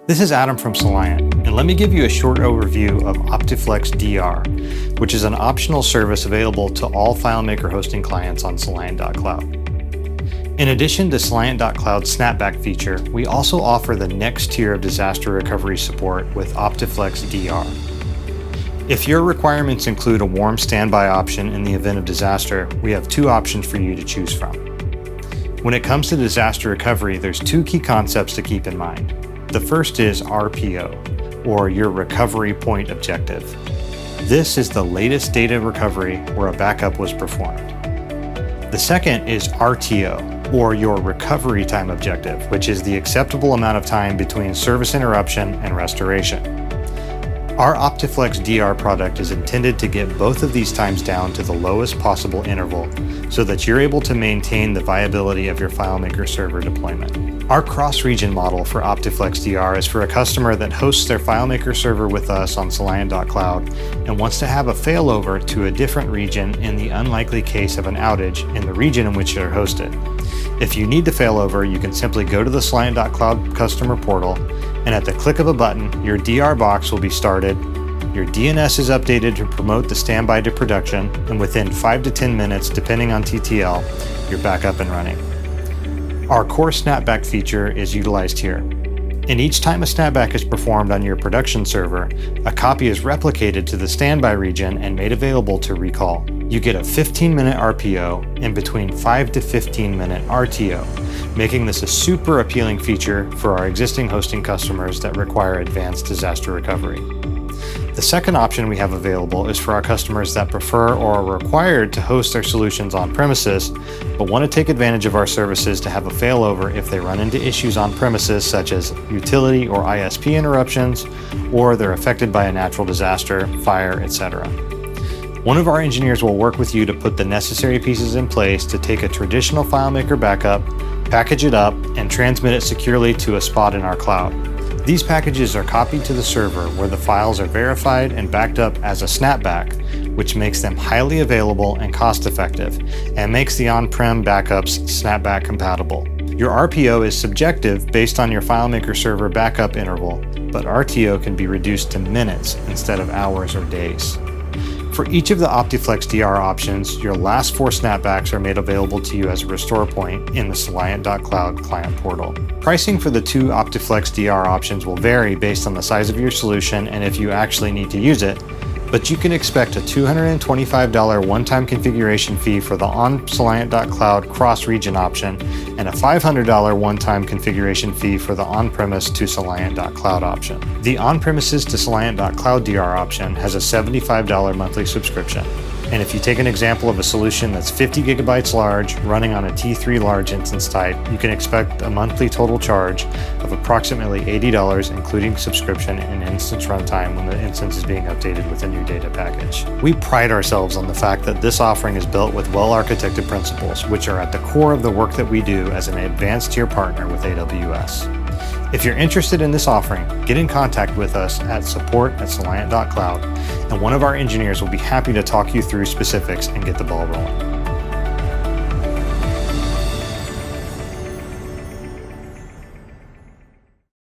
This is Adam from Soliant, and let me give you a short overview of OptiFlex DR, which is an optional service available to all FileMaker hosting clients on Soliant.cloud. In addition to Soliant.cloud snapback feature, we also offer the next tier of disaster recovery support with OptiFlex DR. If your requirements include a warm standby option in the event of disaster, we have two options for you to choose from. When it comes to disaster recovery, there's two key concepts to keep in mind. The first is RPO, or your recovery point objective. This is the latest data recovery where a backup was performed. The second is RTO, or your recovery time objective, which is the acceptable amount of time between service interruption and restoration. Our OptiFlex DR product is intended to get both of these times down to the lowest possible interval so that you're able to maintain the viability of your FileMaker Server deployment. Our cross-region model for OptiFlex DR is for a customer that hosts their FileMaker Server with us on Soliant.cloud and wants to have a failover to a different region in the unlikely case of an outage in the region in which they're hosted. If you need to failover, you can simply go to the Soliant.cloud customer portal, and at the click of a button, your DR box will be started, your DNS is updated to promote the standby to production, and within 5 to 10 minutes, depending on TTL, you're back up and running. Our core snapback feature is utilized here. And each time a snapback is performed on your production server, a copy is replicated to the standby region and made available to recall. You get a 15-minute RPO and between 5 to 15-minute RTO, making this a super appealing feature for our existing hosting customers that require advanced disaster recovery. The second option we have available is for our customers that prefer or are required to host their solutions on premises, but want to take advantage of our services to have a failover if they run into issues on premises such as utility or ISP interruptions, or they're affected by a natural disaster, fire, etc. One of our engineers will work with you to put the necessary pieces in place to take a traditional FileMaker backup, package it up, and transmit it securely to a spot in our cloud. These packages are copied to the server where the files are verified and backed up as a snapback, which makes them highly available and cost-effective, and makes the on-prem backups snapback compatible. Your RPO is subjective based on your FileMaker Server backup interval, but RTO can be reduced to minutes instead of hours or days. For each of the OptiFlex DR options, your last 4 snapbacks are made available to you as a restore point in the Soliant.cloud client portal. Pricing for the 2 OptiFlex DR options will vary based on the size of your solution and if you actually need to use it, but you can expect a $225 one-time configuration fee for the on Soliant.cloud cross-region option and a $500 one-time configuration fee for the on-premise to Soliant.cloud option. The on-premises to Soliant.cloud DR option has a $75 monthly subscription. And if you take an example of a solution that's 50 gigabytes large, running on a T3 large instance type, you can expect a monthly total charge of approximately $80, including subscription and instance runtime when the instance is being updated with a new data package. We pride ourselves on the fact that this offering is built with well-architected principles, which are at the core of the work that we do as an advanced tier partner with AWS. If you're interested in this offering, get in contact with us at support@Soliant.cloud, and one of our engineers will be happy to talk you through specifics and get the ball rolling.